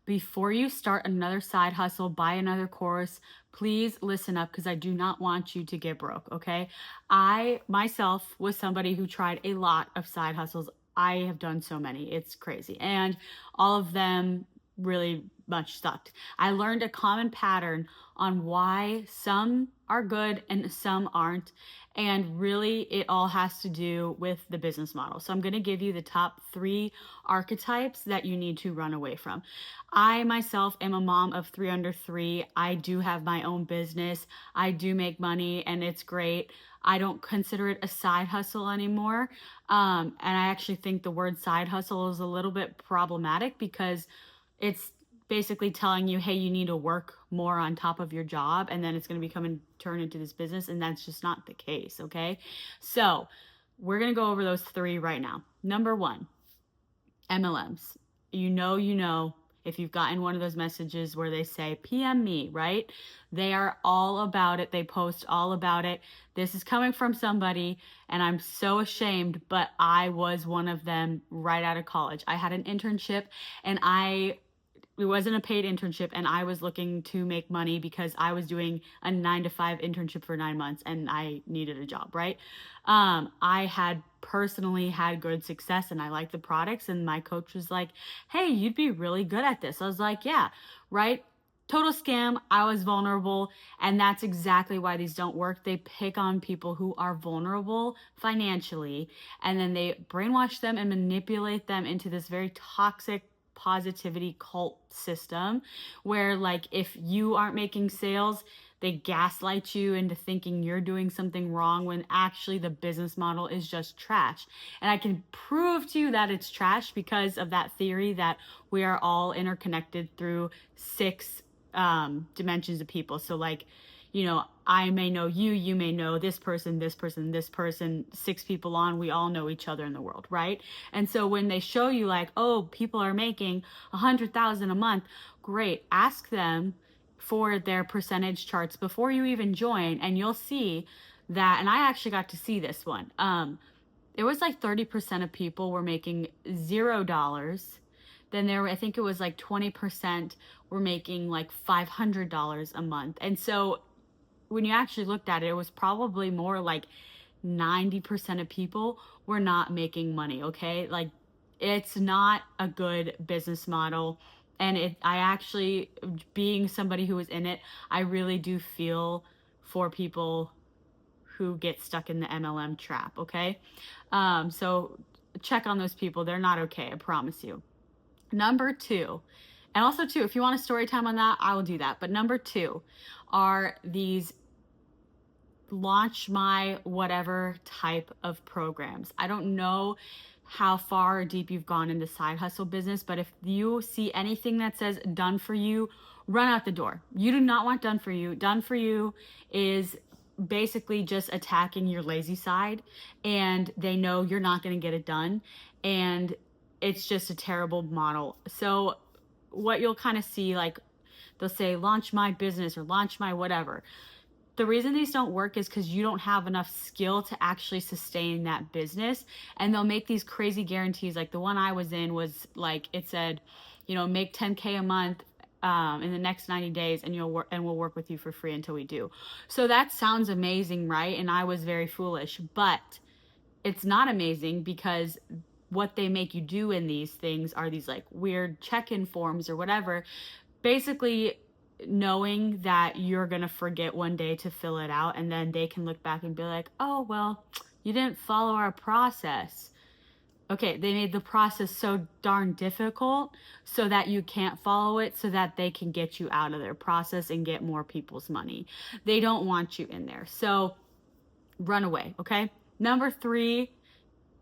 before you start another side hustle, buy another course, please listen up because I do not want you to get broke, okay? I myself was somebody who tried a lot of side hustles. I have done so many. It's crazy. And all of them really much sucked. I learned a common pattern on why some are good and some aren't. And really, it all has to do with the business model. So, I'm going to give you the top 3 archetypes that you need to run away from. I myself am a mom of 3 under 3. I do have my own business. I do make money and it's great. I don't consider it a side hustle anymore. And I actually think the word side hustle is a little bit problematic because it's basically telling you, hey, you need to work more on top of your job and then it's going to become and turn into this business. And that's just not the case. Okay. So we're going to go over those 3 right now. Number 1, MLMs. If you've gotten one of those messages where they say, PM me, right? They are all about it. They post all about it. This is coming from somebody, and I'm so ashamed, but I was one of them right out of college. I had an internship, and it wasn't a paid internship, and I was looking to make money because I was doing a 9 to 5 internship for 9 months and I needed a job, right? I had personally had good success and I liked the products, and my coach was like, hey, you'd be really good at this. I was like, yeah, right? Total scam. I was vulnerable, and that's exactly why these don't work. They pick on people who are vulnerable financially, and then they brainwash them and manipulate them into this very toxic positivity cult system where, like, if you aren't making sales, they gaslight you into thinking you're doing something wrong when actually the business model is just trash. And I can prove to you that it's trash because of that theory that we are all interconnected through 6 dimensions of people. So, like, I may know you, you may know this person, this person, this person, 6 people on, we all know each other in the world, right? And so when they show you like, oh, people are making 100,000 a month, great. Ask them for their percentage charts before you even join, and you'll see that, and I actually got to see this one. It was like 30% of people were making $0. Then I think it was like 20% were making like $500 a month. And so when you actually looked at it, it was probably more like 90% of people were not making money, okay? Like, it's not a good business model. And I actually, being somebody who was in it, I really do feel for people who get stuck in the MLM trap, okay? So check on those people. They're not okay, I promise you. Number 2, and also too, if you want a story time on that, I will do that. But number 2 are these launch my whatever type of programs. I don't know how far or deep you've gone into side hustle business, but if you see anything that says done for you, run out the door. You do not want done for you. Done for you is basically just attacking your lazy side, and they know you're not going to get it done, and it's just a terrible model. So what you'll kind of see, like, they'll say launch my business or launch my whatever. The reason these don't work is because you don't have enough skill to actually sustain that business. And they'll make these crazy guarantees. Like the one I was in was like, it said, make 10K a month in the next 90 days, and we'll work with you for free until we do. So that sounds amazing, right? And I was very foolish, but it's not amazing because what they make you do in these things are these like weird check-in forms or whatever, basically knowing that you're going to forget one day to fill it out, and then they can look back and be like, oh, well, you didn't follow our process. Okay, they made the process so darn difficult so that you can't follow it, so that they can get you out of their process and get more people's money. They don't want you in there. So run away, okay? Number 3,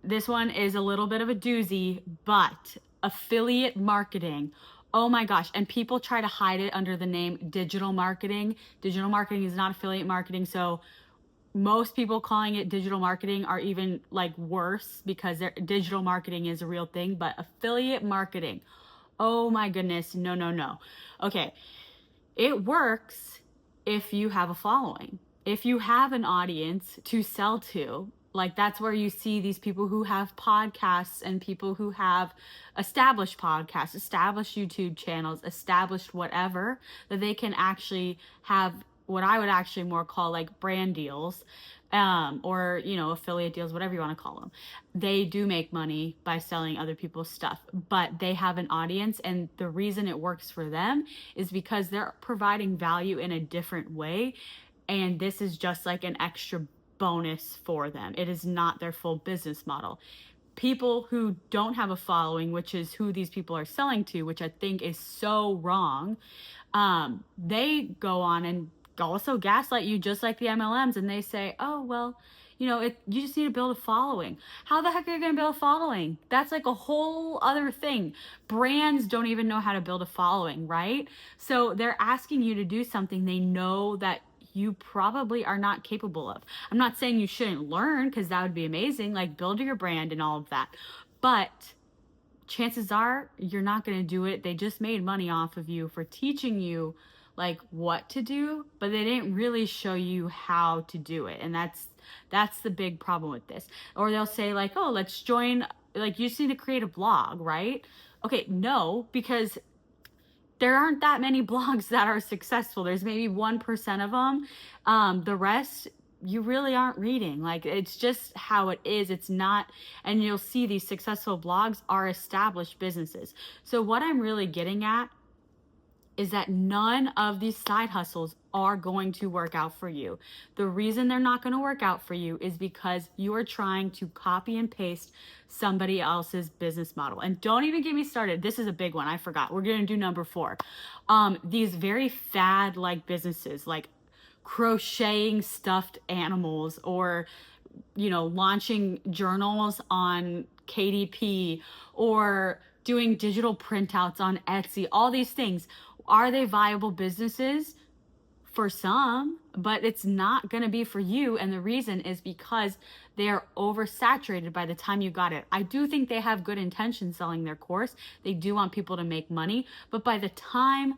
this one is a little bit of a doozy, but affiliate marketing. Oh my gosh. And people try to hide it under the name digital marketing. Digital marketing is not affiliate marketing. So most people calling it digital marketing are even like worse because their digital marketing is a real thing, but affiliate marketing. Oh my goodness. No, no, no. Okay. It works if you have a following. If you have an audience to sell to, Like that's where you see these people who have podcasts and people who have established podcasts, established YouTube channels, established whatever, that they can actually have what I would actually more call like brand deals, or, you know, affiliate deals, whatever you want to call them. They do make money by selling other people's stuff, but they have an audience. And the reason it works for them is because they're providing value in a different way. And this is just like an extra bonus for them. It is not their full business model. People who don't have a following, which is who these people are selling to, which I think is so wrong, they go on and also gaslight you just like the MLMs, and they say, oh, well, you know, you just need to build a following. How the heck are you going to build a following? That's like a whole other thing. Brands don't even know how to build a following, right? So they're asking you to do something they know that you probably are not capable of. I'm not saying you shouldn't learn, because that would be amazing, like build your brand and all of that. But chances are you're not going to do it. They just made money off of you for teaching you like what to do, but they didn't really show you how to do it. And that's the big problem with this. Or they'll say like, oh, let's join, like you just need to create a blog, right? Okay, no, because there aren't that many blogs that are successful. There's maybe 1% of them. The rest, you really aren't reading. Like, it's just how it is. It's not, and you'll see these successful blogs are established businesses. So what I'm really getting at is that none of these side hustles are going to work out for you. The reason they're not going to work out for you is because you are trying to copy and paste somebody else's business model. And don't even get me started. This is a big one. I forgot. We're going to do number 4. These very fad like businesses, like crocheting stuffed animals, or, you know, launching journals on KDP, or doing digital printouts on Etsy, all these things. Are they viable businesses? For some, but it's not going to be for you. And the reason is because they are oversaturated by the time you got it. I do think they have good intentions selling their course. They do want people to make money, but by the time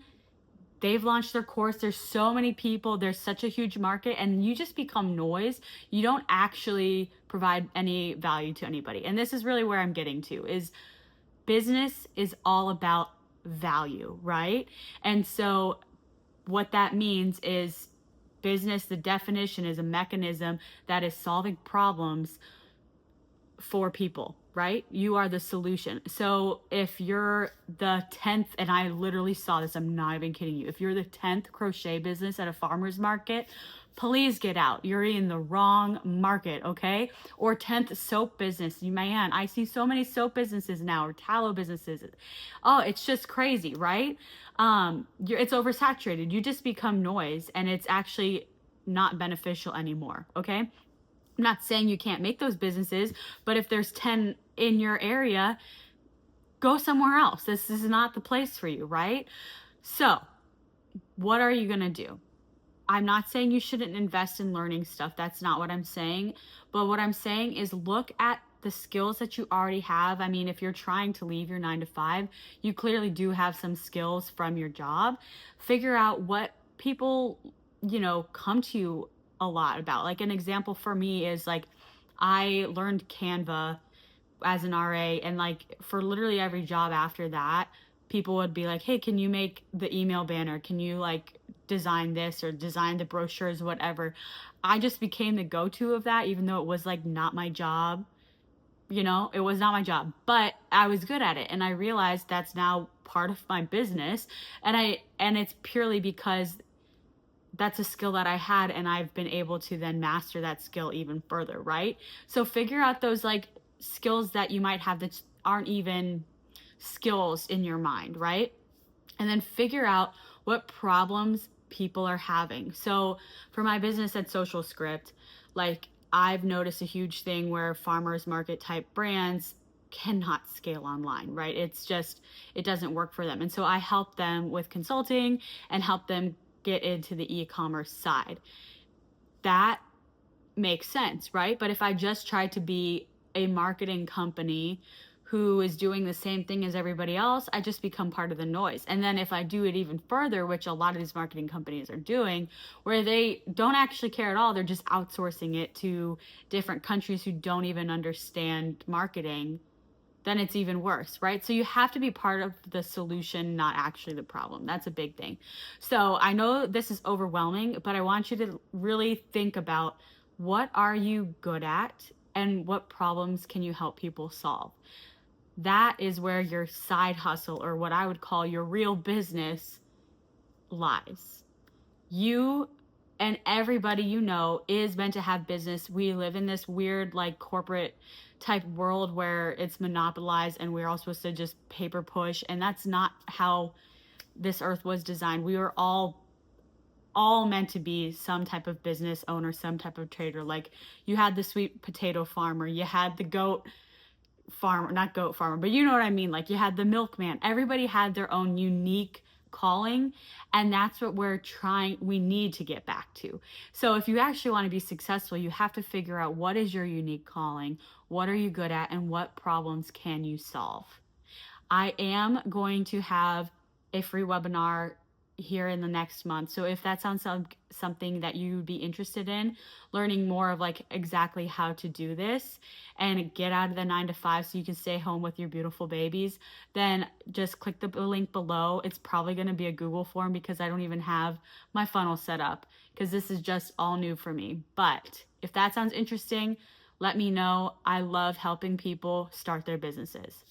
they've launched their course, there's so many people, there's such a huge market, and you just become noise. You don't actually provide any value to anybody. And this is really where I'm getting to, is business is all about value, right? And so what that means is business, the definition is a mechanism that is solving problems for people, right? You are the solution. So if you're the 10th, and I literally saw this, I'm not even kidding you. If you're the 10th crochet business at a farmer's market, please get out. You're in the wrong market, okay? Or 10th soap business. Man, I see so many soap businesses now, or tallow businesses. Oh, it's just crazy, right? It's oversaturated. You just become noise, and it's actually not beneficial anymore, okay? I'm not saying you can't make those businesses, but if there's 10 in your area, go somewhere else. This is not the place for you, right? So what are you going to do? I'm not saying you shouldn't invest in learning stuff. That's not what I'm saying. But what I'm saying is look at the skills that you already have. I mean, if you're trying to leave your 9 to 5, you clearly do have some skills from your job. Figure out what people, you know, come to you a lot about. Like an example for me is like, I learned Canva as an RA, and like for literally every job after that, people would be like, hey, can you make the email banner? Can you like design this or design the brochures, whatever. I just became the go-to of that, even though it was like not my job. You know, it was not my job, but I was good at it. And I realized that's now part of my business. And it's purely because that's a skill that I had, and I've been able to then master that skill even further, right? So figure out those like skills that you might have that aren't even skills in your mind, right? And then figure out what problems people are having. So for my business at Social Script, like I've noticed a huge thing where farmers market type brands cannot scale online, right? It's just, it doesn't work for them. And so I help them with consulting and help them get into the e-commerce side. That makes sense, right? But if I just tried to be a marketing company who is doing the same thing as everybody else, I just become part of the noise. And then if I do it even further, which a lot of these marketing companies are doing, where they don't actually care at all, they're just outsourcing it to different countries who don't even understand marketing, then it's even worse, right? So you have to be part of the solution, not actually the problem. That's a big thing. So I know this is overwhelming, but I want you to really think about, what are you good at and what problems can you help people solve? That is where your side hustle, or what I would call your real business, lies. You and everybody you know is meant to have business. We live in this weird, like, corporate type world where it's monopolized and we're all supposed to just paper push, and that's not how this earth was designed. We were all meant to be some type of business owner, some type of trader. Like, you had the sweet potato farmer, you had the goat farmer, not goat farmer, but you know what I mean. Like, you had the milkman. Everybody had their own unique calling, and that's what we need to get back to. So if you actually want to be successful, you have to figure out, what is your unique calling, what are you good at, and what problems can you solve. I am going to have a free webinar here in the next month. So if that sounds something that you would be interested in, learning more of, like, exactly how to do this and get out of the 9 to 5 so you can stay home with your beautiful babies, then just click the link below. It's probably going to be a Google form because I don't even have my funnel set up, because this is just all new for me. But if that sounds interesting, let me know. I love helping people start their businesses.